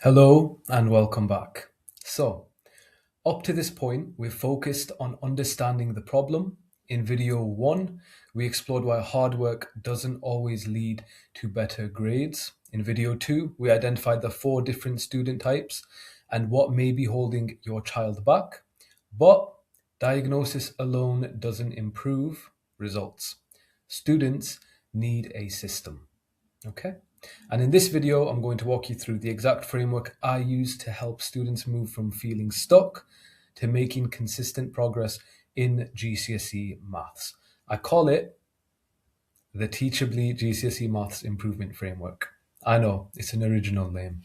Hello and welcome back. So, up to this point, we've focused on understanding the problem. In video one, we explored why hard work doesn't always lead to better grades. In video two, we identified the four different student types and what may be holding your child back. But diagnosis alone doesn't improve results. Students need a system. Okay. And in this video, I'm going to walk you through the exact framework I use to help students move from feeling stuck to making consistent progress in GCSE maths. I call it the Teachably GCSE Maths Improvement Framework. I know, it's an original name.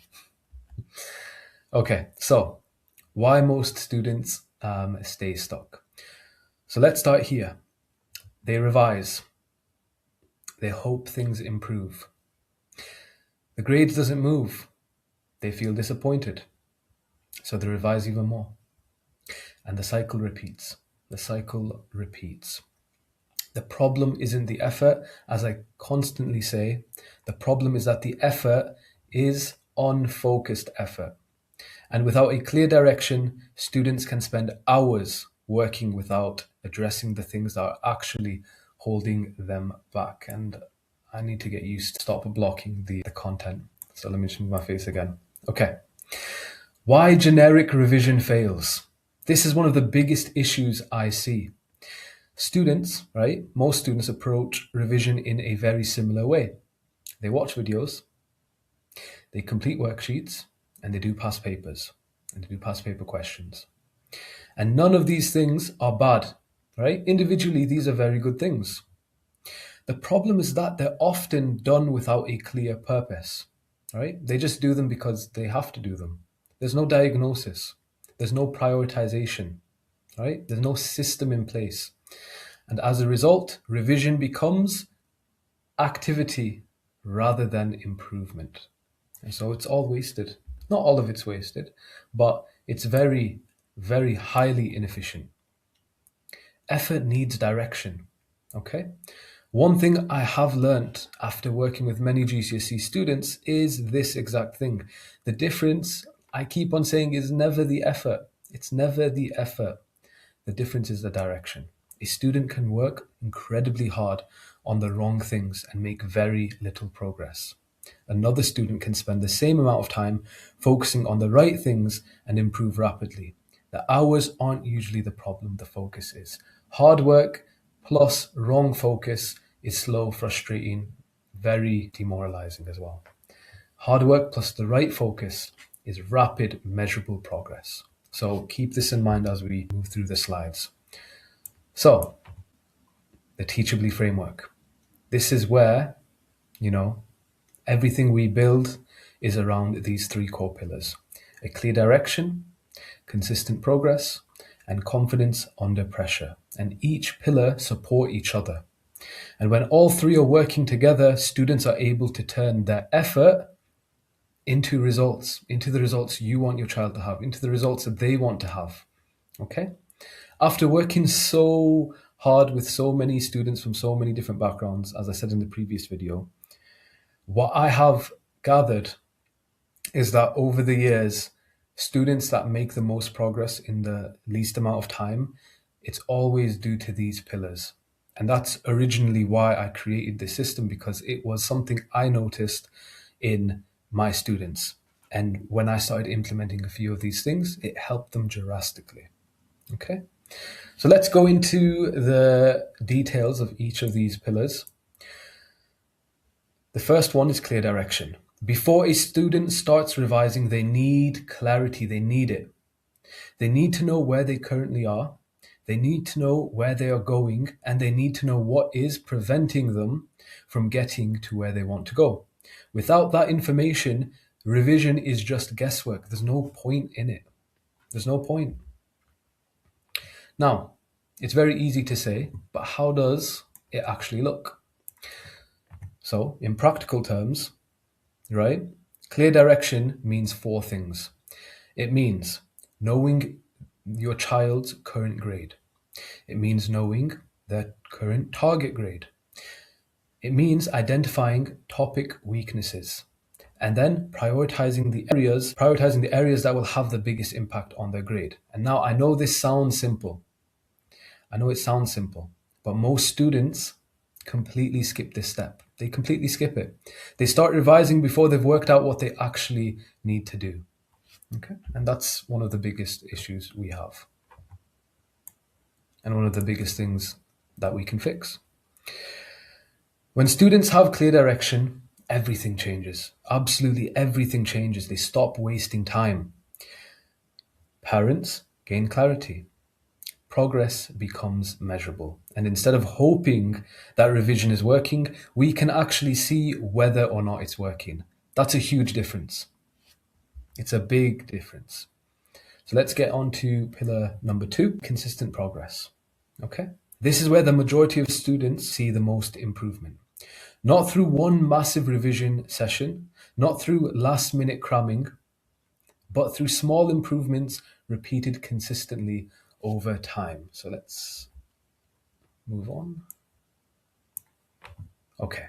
Okay, so why most students stay stuck. So let's start here. They revise. They hope things improve. The grades doesn't move. They feel disappointed. So they revise even more. And the cycle repeats. The cycle repeats. The problem isn't the effort, as I constantly say. The problem is that the effort is unfocused effort. And without a clear direction, students can spend hours working without addressing the things that are actually holding them back. And I need to get used to stop blocking the content. So let me just move my face again. Okay. Why generic revision fails. This is one of the biggest issues I see. Students, right? Most students approach revision in a very similar way. They watch videos, they complete worksheets, and they do past papers, and they do past paper questions. And none of these things are bad, right? Individually, these are very good things. The problem is that they're often done without a clear purpose, right? They just do them because they have to do them. There's no diagnosis. There's no prioritization, right? There's no system in place. And as a result, revision becomes activity rather than improvement. And so it's all wasted. Not all of it's wasted, but it's very, very highly inefficient. Effort needs direction, okay? One thing I have learnt after working with many GCSE students is this exact thing. The difference, I keep on saying, is never the effort. It's never the effort. The difference is the direction. A student can work incredibly hard on the wrong things and make very little progress. Another student can spend the same amount of time focusing on the right things and improve rapidly. The hours aren't usually the problem, the focus is. Hard work plus wrong focus is slow, frustrating, very demoralizing as well. Hard work plus the right focus is rapid, measurable progress. So keep this in mind as we move through the slides. So, the Teachably framework. This is where, everything we build is around these three core pillars. A clear direction, consistent progress, and confidence under pressure. And each pillar support each other. And when all three are working together, students are able to turn their effort into results, into the results you want your child to have, into the results that they want to have. Okay? After working so hard with so many students from so many different backgrounds, as I said in the previous video, what I have gathered is that over the years, students that make the most progress in the least amount of time, it's always due to these pillars. And that's originally why I created this system, because it was something I noticed in my students. And when I started implementing a few of these things, it helped them drastically. Okay? So let's go into the details of each of these pillars. The first one is clear direction. Before a student starts revising, they need clarity. They need it. They need to know where they currently are. They need to know where they are going, and they need to know what is preventing them from getting to where they want to go. Without that information, revision is just guesswork. There's no point in it. There's no point. Now, it's very easy to say, but how does it actually look? So, in practical terms, right, clear direction means four things. It means knowing your child's current grade. It means knowing their current target grade. It means identifying topic weaknesses. and then prioritizing the areas that will have the biggest impact on their grade. And now I know this sounds simple. I know it sounds simple, but most students completely skip this step. They completely skip it. They start revising before they've worked out what they actually need to do. Okay? And that's one of the biggest issues we have. And one of the biggest things that we can fix. When students have clear direction, everything changes. Absolutely everything changes. They stop wasting time. Parents gain clarity. Progress becomes measurable. And instead of hoping that revision is working, we can actually see whether or not it's working. That's a huge difference. It's a big difference. So let's get on to pillar number 2, consistent progress. Okay? This is where the majority of students see the most improvement. Not through one massive revision session, not through last minute cramming, but through small improvements repeated consistently over time. So let's move on. Okay.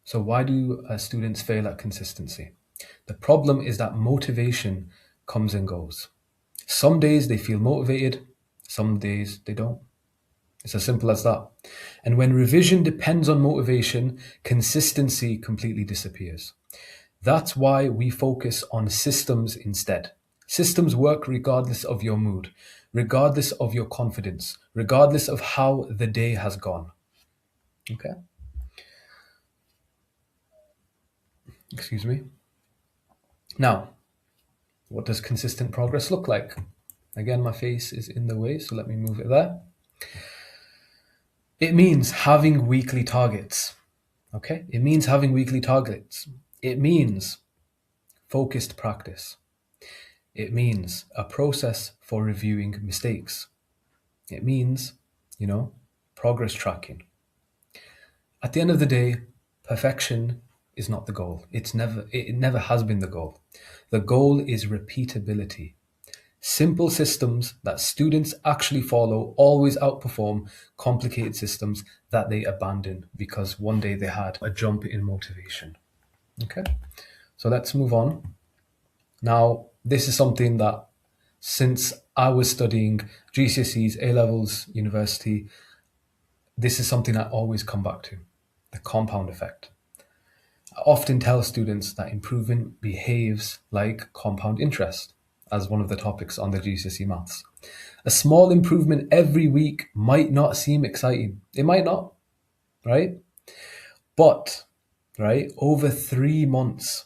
So why do students fail at consistency? The problem is that motivation comes and goes. Some days they feel motivated, some days they don't. It's as simple as that. And when revision depends on motivation, consistency completely disappears. That's why we focus on systems instead. Systems work regardless of your mood, regardless of your confidence, regardless of how the day has gone. Okay? Excuse me. Now, what does consistent progress look like? Again, my face is in the way, so let me move it there. It means having weekly targets. Okay? It means having weekly targets. It means focused practice. It means a process for reviewing mistakes. It means, progress tracking. At the end of the day, perfection is not the goal. It never has been the goal. The goal is repeatability. Simple systems that students actually follow always outperform complicated systems that they abandon because one day they had a jump in motivation. Okay, so let's move on. Now, this is something that since I was studying GCSEs, A-levels, university, this is something I always come back to, the compound effect. I often tell students that improvement behaves like compound interest, as one of the topics on the GCSE maths. A small improvement every week might not seem exciting. It might not, right? But, right, over 3 months,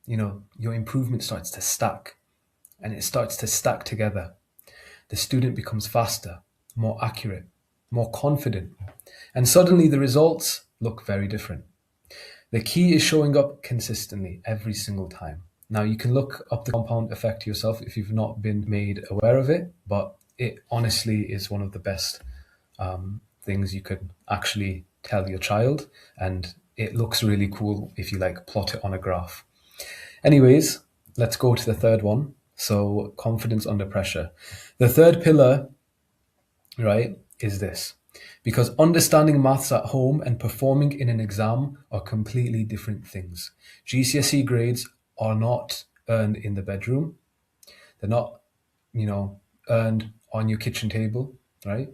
your improvement starts to stack, and it starts to stack together. The student becomes faster, more accurate, more confident, and suddenly the results look very different. The key is showing up consistently every single time. Now, you can look up the compound effect yourself if you've not been made aware of it, but it honestly is one of the best things you could actually tell your child, and it looks really cool if you plot it on a graph. Anyways, let's go to the third one. So, confidence under pressure. The third pillar, right, is this. Because understanding maths at home and performing in an exam are completely different things. GCSE grades are not earned in the bedroom. They're not, earned on your kitchen table, right?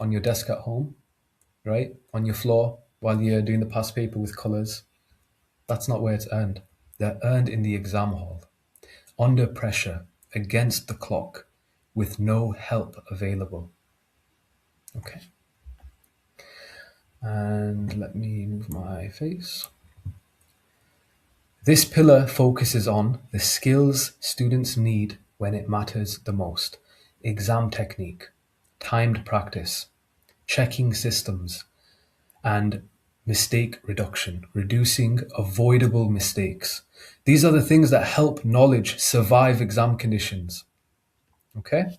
On your desk at home, right? On your floor while you're doing the past paper with colours. That's not where it's earned. They're earned in the exam hall, under pressure, against the clock, with no help available. Okay. And let me move my face. This pillar focuses on the skills students need when it matters the most. Exam technique, timed practice, checking systems, and mistake reduction, reducing avoidable mistakes. These are the things that help knowledge survive exam conditions. Okay?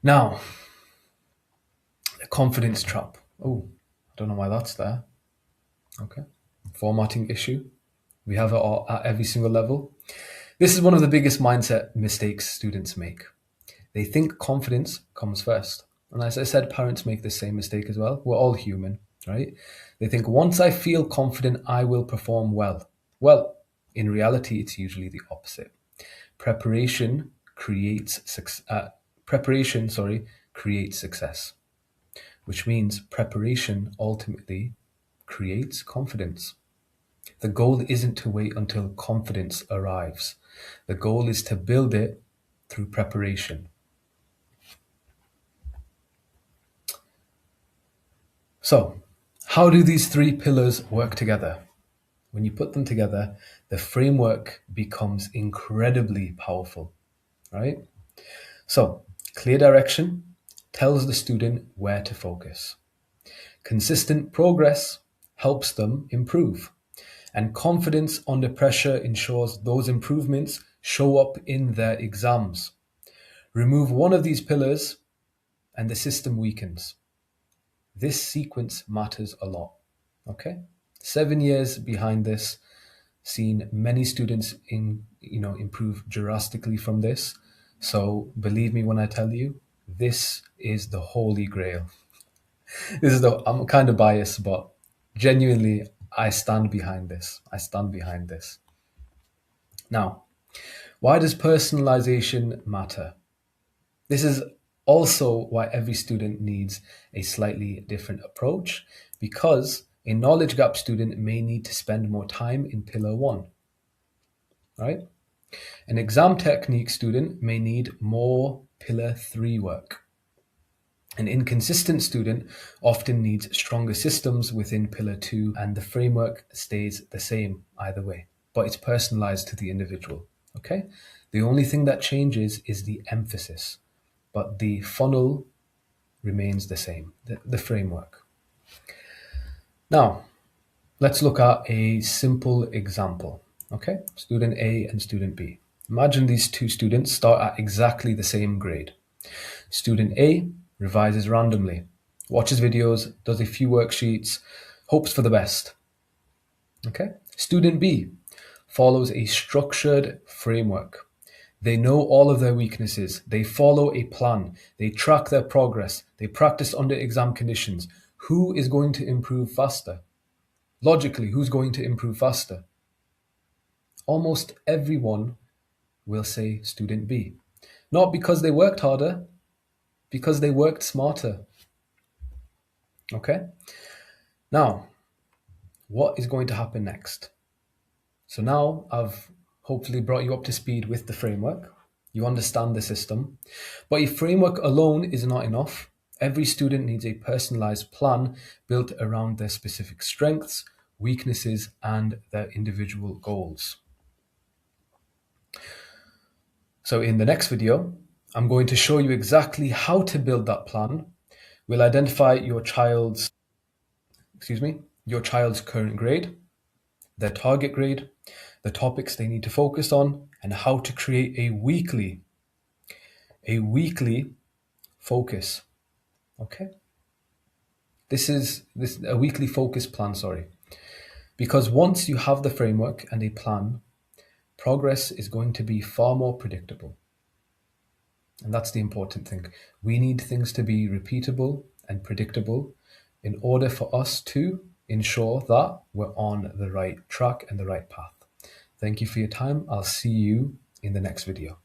Now, the confidence trap. Oh, I don't know why that's there. Okay. Formatting issue. We have it at every single level. This is one of the biggest mindset mistakes students make. They think confidence comes first. And as I said, parents make the same mistake as well. We're all human, right? They think once I feel confident, I will perform well. Well, in reality, it's usually the opposite. Preparation creates preparation, creates success, which means preparation ultimately creates confidence. The goal isn't to wait until confidence arrives. The goal is to build it through preparation. So, how do these three pillars work together? When you put them together, the framework becomes incredibly powerful, right? So, clear direction tells the student where to focus. Consistent progress helps them improve. And confidence under pressure ensures those improvements show up in their exams. Remove one of these pillars and the system weakens. This sequence matters a lot. Okay? 7 years behind this, seen many students improve drastically from this. So believe me when I tell you, this is the holy grail. I'm kind of biased, but genuinely, I stand behind this. I stand behind this. Now, why does personalization matter? This is also why every student needs a slightly different approach, because a knowledge gap student may need to spend more time in pillar one, right? An exam technique student may need more pillar three work. An inconsistent student often needs stronger systems within pillar two, and the framework stays the same either way, but it's personalized to the individual. Okay? The only thing that changes is the emphasis, but the funnel remains the same, the framework. Now, let's look at a simple example. Okay? Student A and student B. Imagine these two students start at exactly the same grade. Student A revises randomly, watches videos, does a few worksheets, hopes for the best. Okay? Student B follows a structured framework. They know all of their weaknesses. They follow a plan. They track their progress. They practice under exam conditions. Who is going to improve faster? Logically, who's going to improve faster? Almost everyone will say student B. Not because they worked harder, because they worked smarter. Okay? Now, what is going to happen next? So now I've hopefully brought you up to speed with the framework. You understand the system. But a framework alone is not enough. Every student needs a personalized plan built around their specific strengths, weaknesses, and their individual goals. So in the next video, I'm going to show you exactly how to build that plan. We'll identify your child's current grade, their target grade, the topics they need to focus on, and how to create a weekly focus. Okay? This is a weekly focus plan, Because once you have the framework and a plan, progress is going to be far more predictable. And that's the important thing. We need things to be repeatable and predictable in order for us to ensure that we're on the right track and the right path. Thank you for your time. I'll see you in the next video.